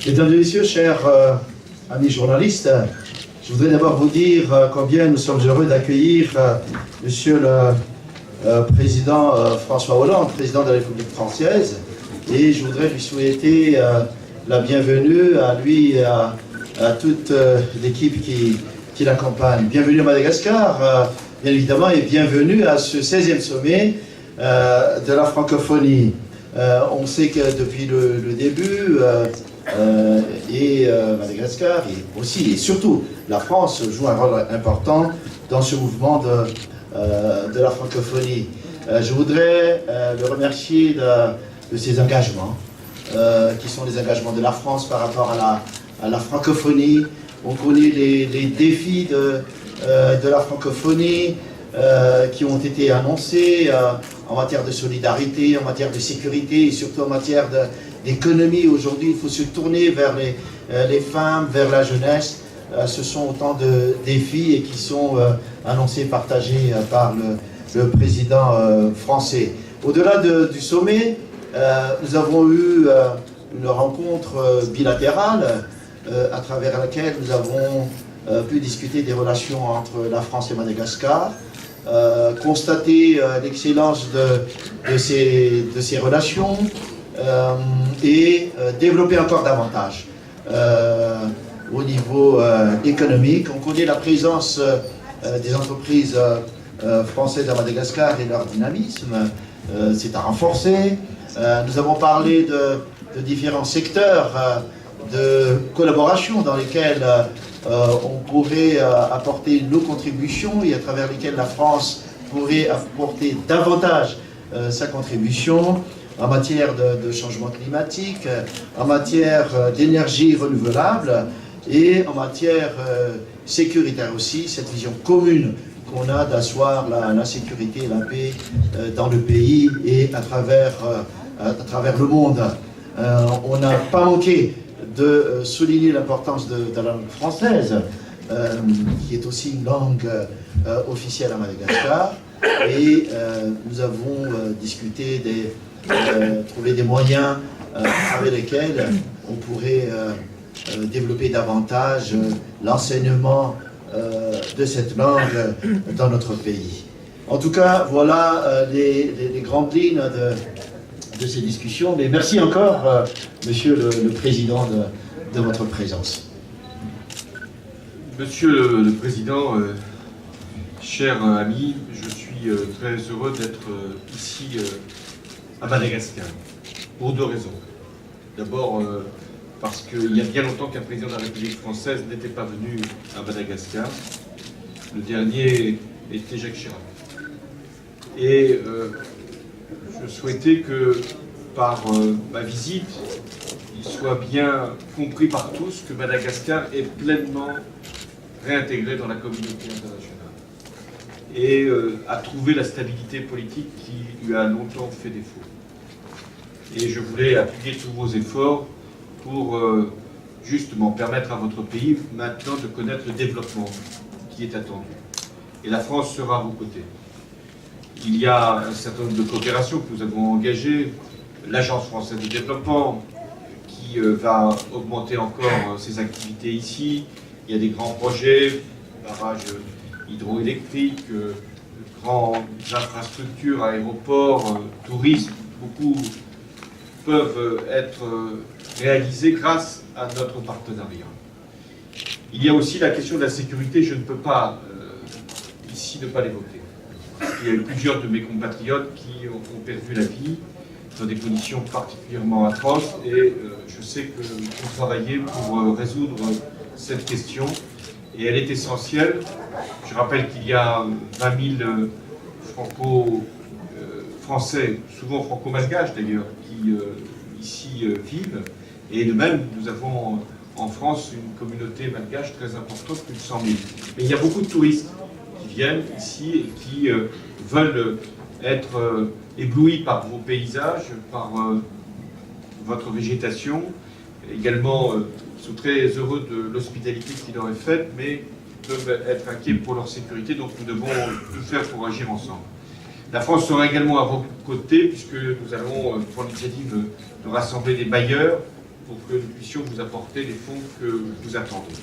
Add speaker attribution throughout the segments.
Speaker 1: Mesdames et messieurs, chers amis journalistes, je voudrais d'abord vous dire combien nous sommes heureux d'accueillir Monsieur le Président François Hollande, Président de la République française, et je voudrais lui souhaiter la bienvenue à lui et à toute l'équipe qui l'accompagne. Bienvenue à Madagascar, bien évidemment, et bienvenue à ce 16e sommet de la francophonie. On sait que depuis le début, Madagascar, et aussi et surtout la France joue un rôle important dans ce mouvement de la francophonie. Je voudrais le remercier de ses engagements, qui sont les engagements de la France par rapport à la francophonie. On connaît les défis de la francophonie qui ont été annoncés en matière de solidarité, en matière de sécurité et surtout en matière d'économie. Aujourd'hui, il faut se tourner vers les femmes, vers la jeunesse. Ce sont autant de défis et qui sont annoncés, partagés par le président français. Au-delà du sommet, nous avons eu une rencontre bilatérale à travers laquelle nous avons pu discuter des relations entre la France et Madagascar, constater l'excellence de ces relations et développer encore davantage au niveau économique. On connaît la présence des entreprises françaises à Madagascar et leur dynamisme, c'est à renforcer. Nous avons parlé de différents secteurs de collaboration dans lesquels on pourrait apporter nos contributions et à travers lesquels la France pourrait apporter davantage sa contribution en matière de changement climatique, en matière d'énergie renouvelable et en matière sécuritaire aussi, cette vision commune qu'on a d'asseoir la sécurité et la paix dans le pays et à travers le monde. On n'a pas manqué de souligner l'importance de la langue française, qui est aussi une langue officielle à Madagascar, et nous avons discuté, trouver des moyens avec lesquels on pourrait développer davantage l'enseignement de cette langue dans notre pays. En tout cas, voilà les grandes lignes de ces discussions, mais merci encore, Monsieur le Président, de votre présence.
Speaker 2: Monsieur le Président, cher ami, je suis très heureux d'être ici à Madagascar, pour deux raisons. D'abord, parce qu'il y a bien longtemps qu'un président de la République française n'était pas venu à Madagascar. Le dernier était Jacques Chirac. Et je souhaitais que, par ma visite, il soit bien compris par tous que Madagascar est pleinement réintégré dans la communauté internationale et a trouvé la stabilité politique qui lui a longtemps fait défaut. Et je voulais appuyer tous vos efforts pour justement permettre à votre pays maintenant de connaître le développement qui est attendu. Et la France sera à vos côtés. Il y a un certain nombre de coopérations que nous avons engagées, l'Agence française de développement qui va augmenter encore ses activités ici. Il y a des grands projets, barrages hydroélectriques, grandes infrastructures, aéroports, tourisme, beaucoup peuvent être réalisés grâce à notre partenariat. Il y a aussi la question de la sécurité, je ne peux pas ici ne pas l'évoquer. Il y a eu plusieurs de mes compatriotes qui ont perdu la vie dans des conditions particulièrement atroces et je sais que vous travaillez pour résoudre cette question et elle est essentielle. Je rappelle qu'il y a 20 000 franco-français, souvent franco-malgaches d'ailleurs, qui ici vivent et de même nous avons en France une communauté malgache très importante, plus de 100 000. Mais il y a beaucoup de touristes qui viennent ici et qui veulent être éblouis par vos paysages, par votre végétation. Également, ils sont très heureux de l'hospitalité qui leur est faite, mais peuvent être inquiets pour leur sécurité, donc nous devons tout faire pour agir ensemble. La France sera également à vos côtés, puisque nous allons prendre l'initiative de rassembler des bailleurs pour que nous puissions vous apporter les fonds que vous attendez.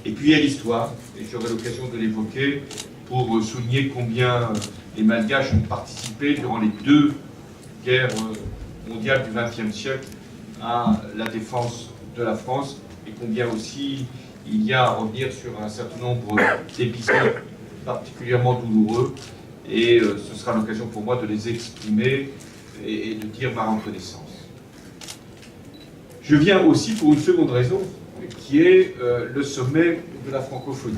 Speaker 2: Et puis il y a l'histoire, et j'aurai l'occasion de l'évoquer, pour souligner combien les Malgaches ont participé durant les 2 guerres mondiales du XXe siècle à la défense de la France, et combien aussi il y a à revenir sur un certain nombre d'épisodes particulièrement douloureux, et ce sera l'occasion pour moi de les exprimer et de dire ma reconnaissance. Je viens aussi pour une seconde raison, qui est le sommet de la francophonie.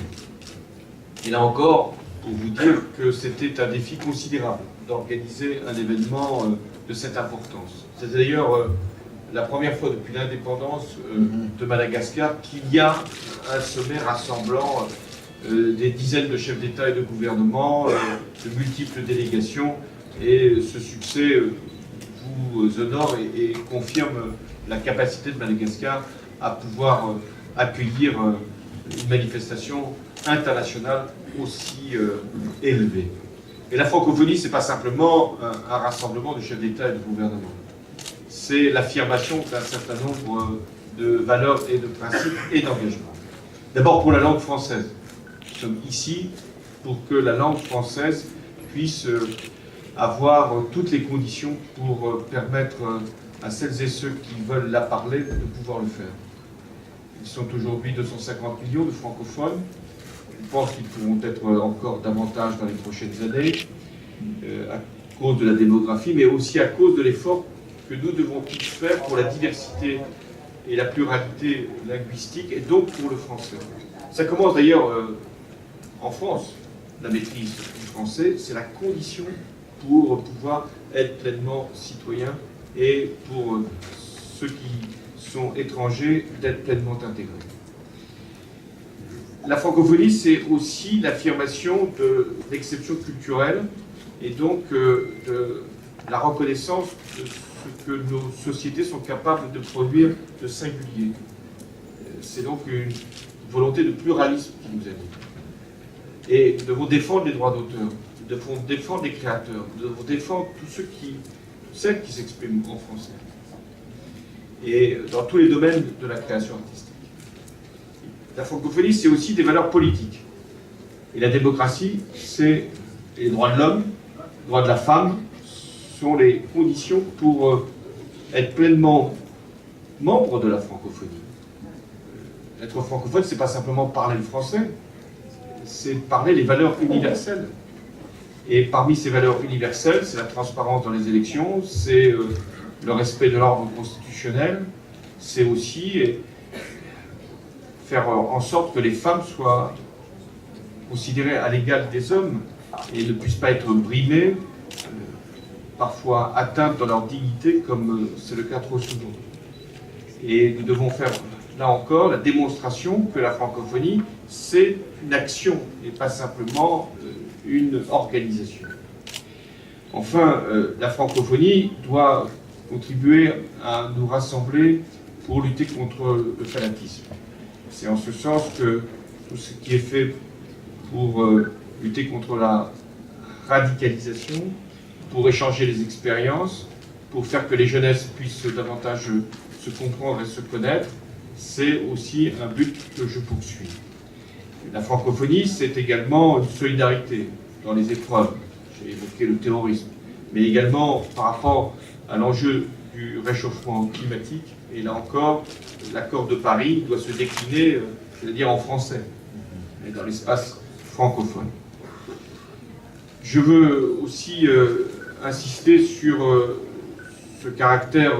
Speaker 2: Et là encore, pour vous dire que c'était un défi considérable d'organiser un événement de cette importance. C'est d'ailleurs la première fois depuis l'indépendance de Madagascar qu'il y a un sommet rassemblant des dizaines de chefs d'État et de gouvernement, de multiples délégations, et ce succès vous honore et confirme la capacité de Madagascar à pouvoir accueillir une manifestation internationale aussi élevée. Et la francophonie, ce n'est pas simplement un rassemblement de chefs d'État et de gouvernement. C'est l'affirmation d'un certain nombre de valeurs et de principes et d'engagements. D'abord pour la langue française. Nous sommes ici pour que la langue française puisse avoir toutes les conditions pour permettre à celles et ceux qui veulent la parler de pouvoir le faire. Ils sont aujourd'hui 250 millions de francophones. Je pense qu'ils pourront être encore davantage dans les prochaines années, à cause de la démographie, mais aussi à cause de l'effort que nous devons tous faire pour la diversité et la pluralité linguistique, et donc pour le français. Ça commence d'ailleurs en France. La maîtrise du français, c'est la condition pour pouvoir être pleinement citoyen et pour ceux qui sont étrangers d'être pleinement intégrés. La francophonie, c'est aussi l'affirmation de l'exception culturelle et donc de la reconnaissance de ce que nos sociétés sont capables de produire de singulier. C'est donc une volonté de pluralisme qui nous anime. Et nous devons défendre les droits d'auteur, nous devons défendre les créateurs, nous devons défendre tous celles qui s'expriment en français. Et dans tous les domaines de la création artistique. La francophonie, c'est aussi des valeurs politiques. Et la démocratie, c'est les droits de l'homme, les droits de la femme, sont les conditions pour être pleinement membre de la francophonie. Être francophone, c'est pas simplement parler le français, c'est parler les valeurs universelles. Et parmi ces valeurs universelles, c'est la transparence dans les élections, c'est le respect de l'ordre constitutionnel, c'est aussi faire en sorte que les femmes soient considérées à l'égal des hommes et ne puissent pas être brimées, parfois atteintes dans leur dignité, comme c'est le cas trop souvent. Et nous devons faire, là encore, la démonstration que la francophonie, c'est une action et pas simplement une organisation. Enfin, la francophonie doit contribuer à nous rassembler pour lutter contre le fanatisme. C'est en ce sens que tout ce qui est fait pour lutter contre la radicalisation, pour échanger les expériences, pour faire que les jeunesses puissent davantage se comprendre et se connaître, c'est aussi un but que je poursuis. La francophonie, c'est également une solidarité dans les épreuves. J'ai évoqué le terrorisme, mais également par rapport à l'enjeu du réchauffement climatique. Et là encore, l'accord de Paris doit se décliner, je veux dire en français, mais dans l'espace francophone. Je veux aussi insister sur ce caractère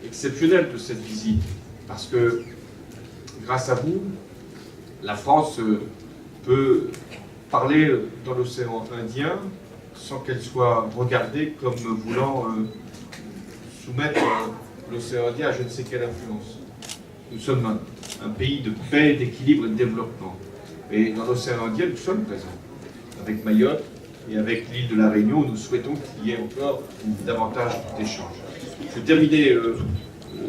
Speaker 2: exceptionnel de cette visite, parce que grâce à vous, la France peut parler dans l'océan Indien sans qu'elle soit regardée comme voulant soumettre l'océan Indien à je ne sais quelle influence. Nous sommes un pays de paix, d'équilibre et de développement. Et dans l'océan Indien, nous sommes présents. Avec Mayotte et avec l'île de la Réunion, nous souhaitons qu'il y ait encore davantage d'échanges. Je vais terminer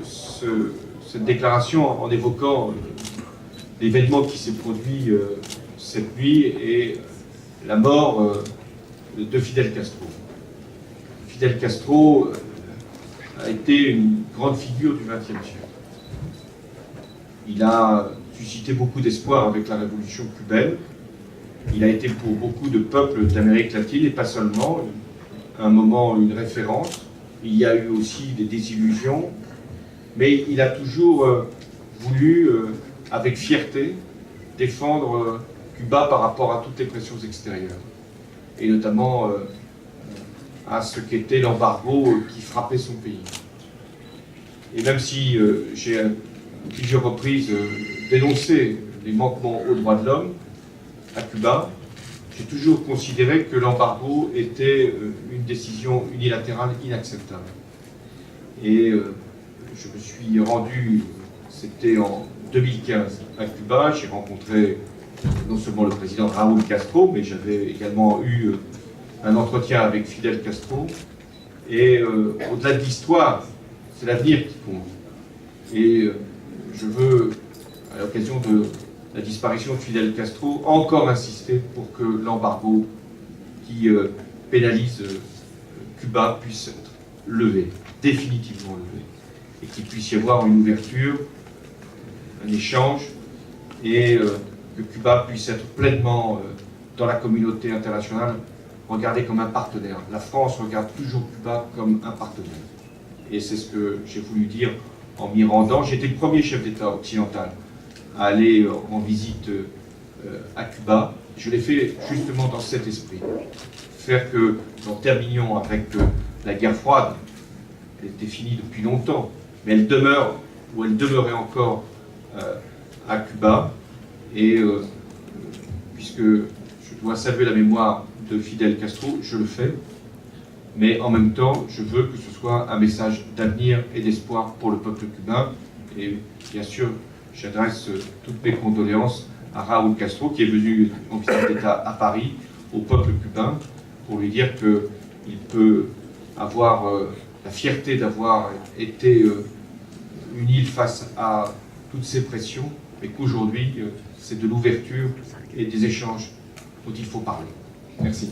Speaker 2: cette déclaration en évoquant l'événement qui s'est produit cette nuit et la mort de Fidel Castro. Fidel Castro a été une grande figure du XXe siècle. Il a suscité beaucoup d'espoir avec la révolution cubaine. Il a été pour beaucoup de peuples d'Amérique latine, et pas seulement, un moment, une référence. Il y a eu aussi des désillusions, mais il a toujours voulu, avec fierté, défendre Cuba par rapport à toutes les pressions extérieures, et notamment à ce qu'était l'embargo qui frappait son pays. Et même si j'ai à plusieurs reprises dénoncé les manquements aux droits de l'homme à Cuba, j'ai toujours considéré que l'embargo était une décision unilatérale inacceptable. Et je me suis rendu, c'était en 2015 à Cuba, j'ai rencontré non seulement le président Raúl Castro, mais j'avais également eu un entretien avec Fidel Castro. Et au-delà de l'histoire, c'est l'avenir qui compte. Et je veux, à l'occasion de la disparition de Fidel Castro, encore insister pour que l'embargo qui pénalise Cuba puisse être levé, définitivement levé, et qu'il puisse y avoir une ouverture, un échange, et que Cuba puisse être pleinement dans la communauté internationale, regardé comme un partenaire. La France regarde toujours Cuba comme un partenaire. Et c'est ce que j'ai voulu dire en m'y rendant. J'étais le premier chef d'État occidental à aller en visite à Cuba. Je l'ai fait justement dans cet esprit. Faire que nous terminions avec la guerre froide. Elle était finie depuis longtemps, mais elle demeure, ou elle demeurait encore à Cuba. Et puisque je dois saluer la mémoire de Fidel Castro, je le fais. Mais en même temps, je veux que ce soit un message d'avenir et d'espoir pour le peuple cubain. Et bien sûr, j'adresse toutes mes condoléances à Raúl Castro, qui est venu en visite d'État à Paris, au peuple cubain, pour lui dire qu'il peut avoir la fierté d'avoir été une île face à toutes ces pressions, mais qu'aujourd'hui, c'est de l'ouverture et des échanges dont il faut parler. Merci.